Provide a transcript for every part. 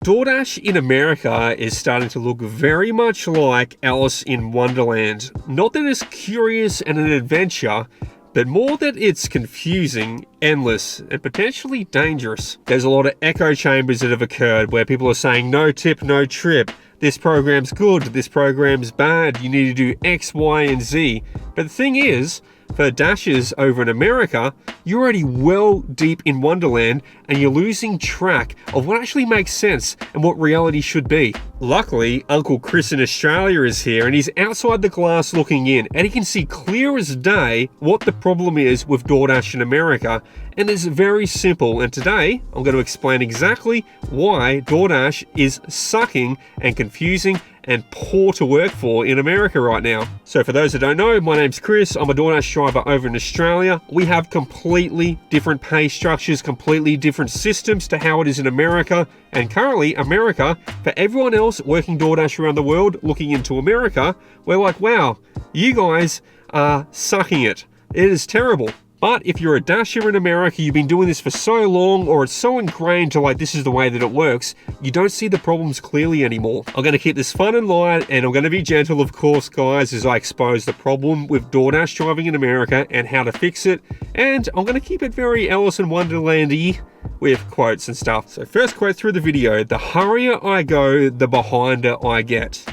Doordash in America is starting to look very much like Alice in Wonderland. Not that it's curious and an adventure, but more that it's confusing, endless, and potentially dangerous. There's a lot of echo chambers that have occurred where people are saying no tip, no trip. This program's good, this program's bad, you need to do X, Y, and Z. But the thing is, for dashers over in America, you're already well deep in Wonderland and you're losing track of what actually makes sense and what reality should be. Luckily, Uncle Chris in Australia is here and he's outside the glass looking in, and he can see clear as day what the problem is with Doordash in America, and it's very simple. And today, I'm going to explain exactly why Doordash is sucking and confusing and poor to work for in America right now. So for those that don't know, my name's Chris. I'm a Doordash driver over in Australia. We have completely different pay structures, completely different systems to how it is in America. And currently, America, for everyone else working Doordash around the world, looking into America, we're like, wow, you guys are sucking it. It is terrible. But if you're a dasher in America, you've been doing this for so long, or it's so ingrained to like, this is the way that it works, you don't see the problems clearly anymore. I'm going to keep this fun and light, and I'm going to be gentle, of course, guys, as I expose the problem with Doordash driving in America and how to fix it. And I'm going to keep it very Alice in Wonderland-y with quotes and stuff. So first quote through the video: the hurrier I go, the behinder I get.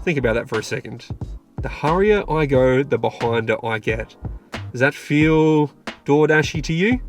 Think about that for a second. The hurrier I go, the behinder I get. Does that feel Doordashy to you?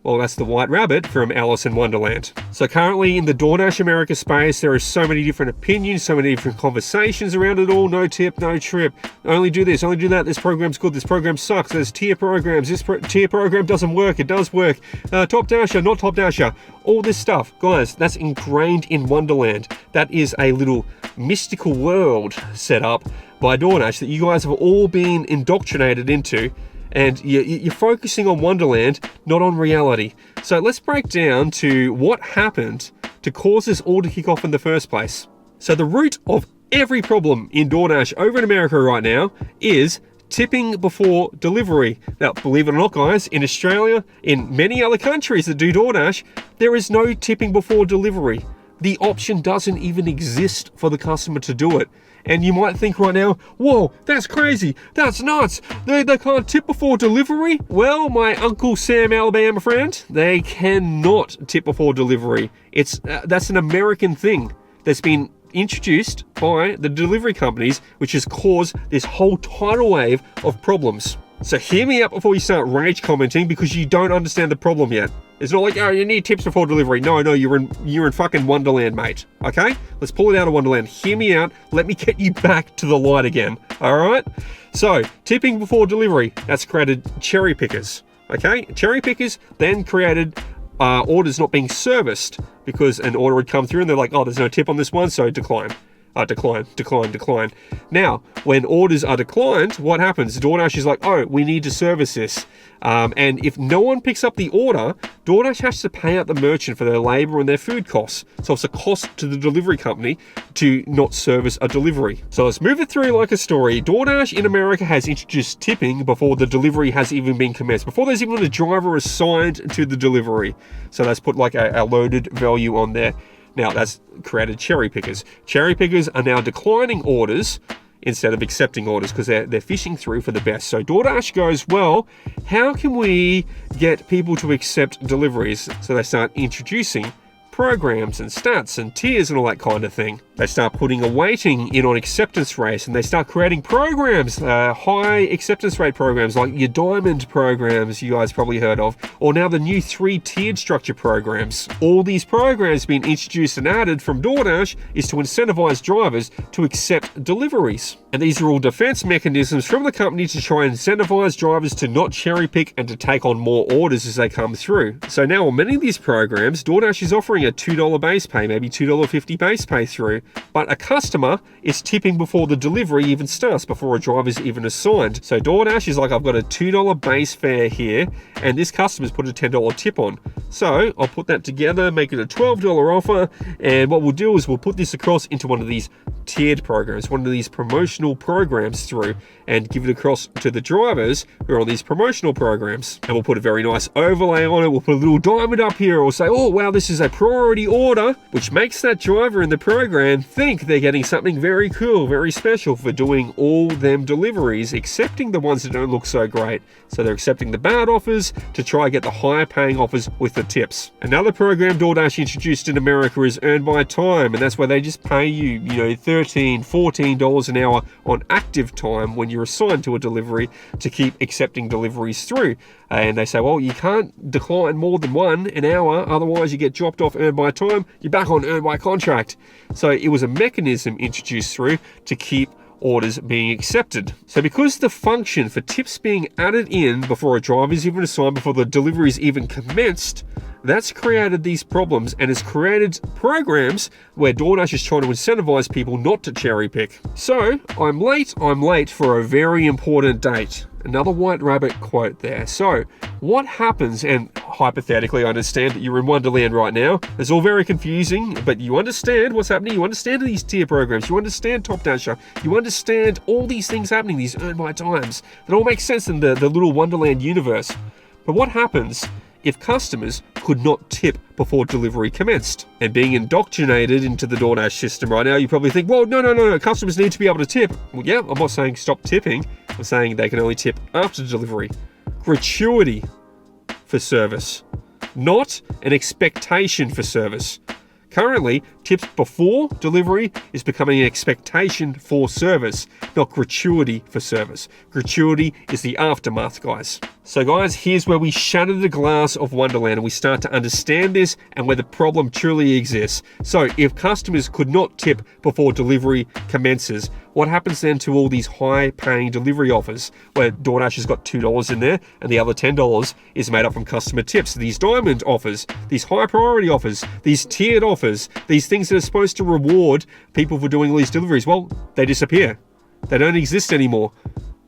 Well, that's the White Rabbit from Alice in Wonderland. So currently in the Doordash America space, there are so many different opinions, so many different conversations around it all. No tip, no trip. Only do this, only do that. This program's good, this program sucks. There's tier programs. This tier program doesn't work. It does work. Top dasher, not top dasher. All this stuff. Guys, that's ingrained in Wonderland. That is a little mystical world set up by Doordash that you guys have all been indoctrinated into. And you're focusing on Wonderland, not on reality. So let's break down to what happened to cause this all to kick off in the first place. So the root of every problem in Doordash over in America right now is tipping before delivery. Now, believe it or not, guys, in Australia, in many other countries that do Doordash, there is no tipping before delivery. The option doesn't even exist for the customer to do it. And you might think right now, whoa, that's crazy, that's nuts, they can't tip before delivery? Well, my Uncle Sam Alabama friend, they cannot tip before delivery. That's an American thing that's been introduced by the delivery companies, which has caused this whole tidal wave of problems. So hear me out before you start rage commenting, because you don't understand the problem yet. It's not like, oh, you need tips before delivery. No, you're in fucking Wonderland, mate. Okay? Let's pull it out of Wonderland. Hear me out. Let me get you back to the light again. All right? So, tipping before delivery. That's created cherry pickers. Okay? Cherry pickers then created orders not being serviced because an order had come through and they're like, oh, there's no tip on this one, so decline. Decline. Now, when orders are declined, what happens? Doordash is like, oh, we need to service this. And if no one picks up the order, Doordash has to pay out the merchant for their labor and their food costs. So it's a cost to the delivery company to not service a delivery. So let's move it through like a story. Doordash in America has introduced tipping before the delivery has even been commenced, before there's even a driver assigned to the delivery. So that's put like a loaded value on there. Now, that's created cherry pickers. Cherry pickers are now declining orders instead of accepting orders because they're fishing through for the best. So Doordash goes, well, how can we get people to accept deliveries? So they start introducing programs and stats and tiers and all that kind of thing. They start putting a weighting in on acceptance rates, and they start creating programs, high acceptance rate programs like your diamond programs you guys probably heard of, or now the new 3-tiered structure programs. All these programs being introduced and added from Doordash is to incentivize drivers to accept deliveries. And these are all defense mechanisms from the company to try and incentivize drivers to not cherry pick and to take on more orders as they come through. So now on many of these programs, Doordash is offering a $2 base pay, maybe $2.50 base pay through, but a customer is tipping before the delivery even starts, before a driver is even assigned. So Doordash is like, I've got a $2 base fare here, and this customer's put a $10 tip on. So I'll put that together, make it a $12 offer, and what we'll do is we'll put this across into one of these tiered programs, one of these promotional programs through, and give it across to the drivers who are on these promotional programs. And we'll put a very nice overlay on it. We'll put a little diamond up here. We'll say, oh wow, this is a priority order, which makes that driver in the program think they're getting something very cool, very special for doing all them deliveries, excepting the ones that don't look so great. So they're accepting the bad offers to try and get the higher paying offers with the tips. Another program DoorDash introduced in America is Earn by Time, and that's where they just pay you, $13, $14 an hour on active time when you're assigned to a delivery to keep accepting deliveries through. And they say, well, you can't decline more than one an hour, otherwise you get dropped off Earn by Time, you're back on Earn by Contract. So it was a mechanism introduced through to keep orders being accepted. So because the function for tips being added in before a driver is even assigned, before the delivery is even commenced, that's created these problems and has created programs where DoorDash is trying to incentivize people not to cherry pick. So I'm late for a very important date. Another White Rabbit quote there. So what happens, and hypothetically I understand that you're in Wonderland right now, it's all very confusing, but you understand what's happening, you understand these tier programs, you understand Top Dasher, you understand all these things happening, these Earn by Times, that all makes sense in the little Wonderland universe. But what happens if customers could not tip before delivery commenced? And being indoctrinated into the DoorDash system right now, you probably think, well, no, customers need to be able to tip. Well, yeah, I'm not saying stop tipping. I'm saying they can only tip after delivery. Gratuity for service, not an expectation for service. Currently, tips before delivery is becoming an expectation for service, not gratuity for service. Gratuity is the aftermath, guys. So guys, here's where we shatter the glass of Wonderland and we start to understand this and where the problem truly exists. So if customers could not tip before delivery commences, what happens then to all these high-paying delivery offers where DoorDash has got $2 in there and the other $10 is made up from customer tips? These diamond offers, these high-priority offers, these tiered offers, these things that are supposed to reward people for doing all these deliveries, well, they disappear. They don't exist anymore.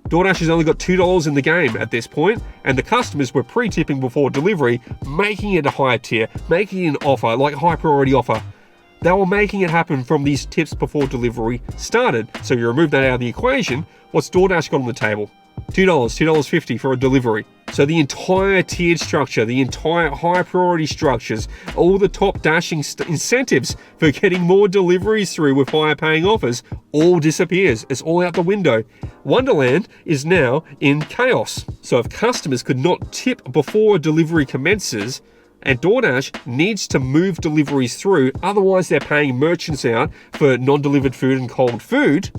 DoorDash has only got $2 in the game at this point, and the customers were pre-tipping before delivery, making it a higher tier, making it an offer, like a high-priority offer. They were making it happen from these tips before delivery started. So you remove that out of the equation, what's DoorDash got on the table? $2, $2.50 for a delivery. So the entire tiered structure, the entire high priority structures, all the top dashing incentives for getting more deliveries through with higher paying offers, all disappears. It's all out the window. Wonderland is now in chaos. So if customers could not tip before a delivery commences, and DoorDash needs to move deliveries through, otherwise they're paying merchants out for non-delivered food and cold food,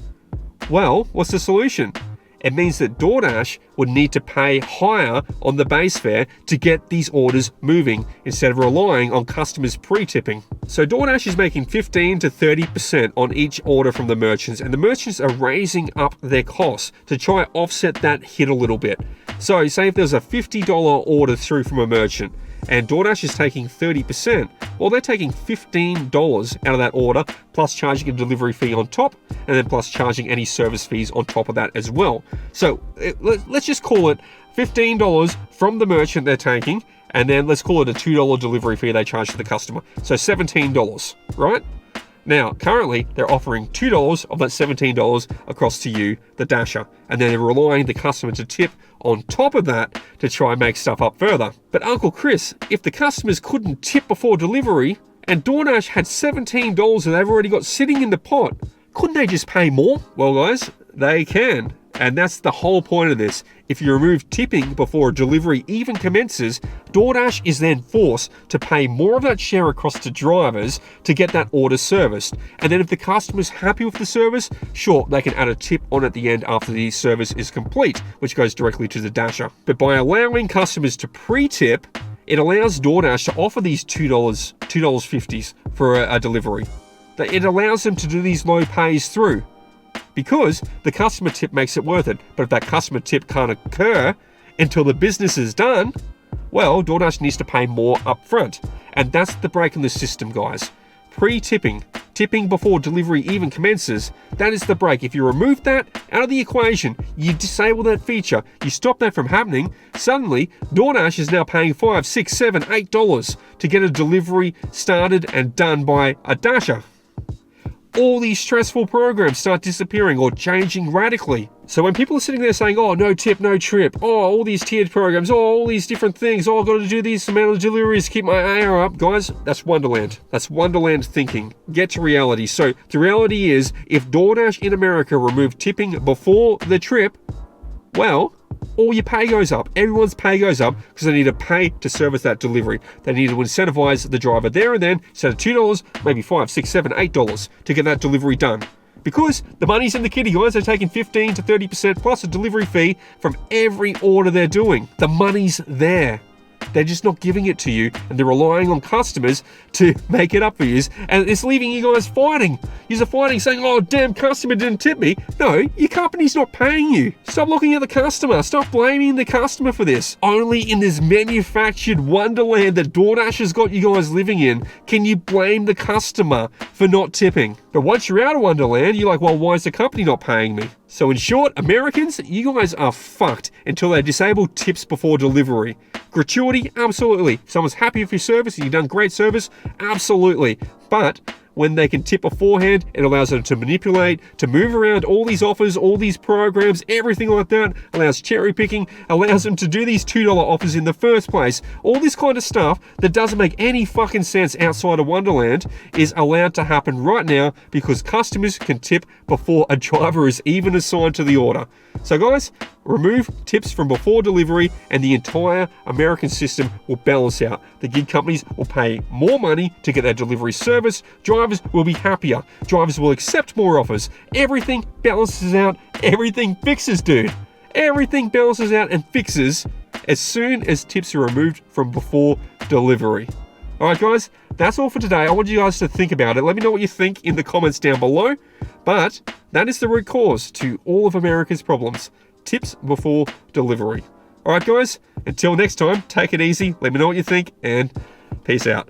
well, what's the solution? It means that DoorDash would need to pay higher on the base fare to get these orders moving instead of relying on customers pre-tipping. So DoorDash is making 15 to 30% on each order from the merchants, and the merchants are raising up their costs to try and offset that hit a little bit. So say if there's a $50 order through from a merchant, and DoorDash is taking 30%, well, they're taking $15 out of that order, plus charging a delivery fee on top, and then plus charging any service fees on top of that as well. So let's just call it $15 from the merchant they're taking, and then let's call it a $2 delivery fee they charge to the customer. So $17, right? Now, currently, they're offering $2 of that $17 across to you, the dasher, and then they're relying the customer to tip on top of that to try and make stuff up further. But Uncle Chris, if the customers couldn't tip before delivery, and DoorDash had $17 that they've already got sitting in the pot, couldn't they just pay more? Well, guys, they can. And that's the whole point of this. If you remove tipping before a delivery even commences, DoorDash is then forced to pay more of that share across to drivers to get that order serviced. And then if the customer's happy with the service, sure, they can add a tip on at the end after the service is complete, which goes directly to the dasher. But by allowing customers to pre-tip, it allows DoorDash to offer these $2.50s for a delivery. It allows them to do these low pays through, because the customer tip makes it worth it. But if that customer tip can't occur until the business is done, well, DoorDash needs to pay more up front. And that's the break in the system, guys. Pre-tipping, tipping before delivery even commences, that is the break. If you remove that out of the equation, you disable that feature, you stop that from happening, suddenly DoorDash is now paying $5, $6, $7, $8 to get a delivery started and done by a dasher. all these stressful programs start disappearing or changing radically. So when people are sitting there saying, oh, no tip, no trip, oh, all these tiered programs, oh, all these different things, oh, I've got to do this amount of deliveries, keep my AR up, guys, that's Wonderland. That's Wonderland thinking. Get to reality. So the reality is, if DoorDash in America removed tipping before the trip, well, all your pay goes up. Everyone's pay goes up because they need to pay to service that delivery. They need to incentivize the driver there and then, instead of $2, maybe $5, $6, $7, $8 to get that delivery done. Because the money's in the kitty, guys. They're taking 15 to 30% plus a delivery fee from every order they're doing. The money's there. They're just not giving it to you, and they're relying on customers to make it up for you. And it's leaving you guys fighting. You're fighting, saying, oh, damn, customer didn't tip me. No, your company's not paying you. Stop looking at the customer. Stop blaming the customer for this. Only in this manufactured wonderland that DoorDash has got you guys living in can you blame the customer for not tipping. But once you're out of Wonderland, you're like, well, why is the company not paying me? So in short, Americans, you guys are fucked until they disable tips before delivery. Gratuity, absolutely. If someone's happy with your service and you've done great service, absolutely. But when they can tip beforehand, it allows them to manipulate, to move around all these offers, all these programs, everything like that, allows cherry picking, allows them to do these $2 offers in the first place. All this kind of stuff that doesn't make any fucking sense outside of Wonderland is allowed to happen right now because customers can tip before a driver is even assigned to the order. So guys, remove tips from before delivery and the entire American system will balance out. The gig companies will pay more money to get their delivery service. Drivers will be happier. Drivers will accept more offers. Everything balances out. Everything fixes, dude. Everything balances out and fixes as soon as tips are removed from before delivery. Alright guys, that's all for today. I want you guys to think about it. Let me know what you think in the comments down below. But that is the root cause to all of America's problems. Tips before delivery. Alright guys, until next time, take it easy. Let me know what you think and peace out.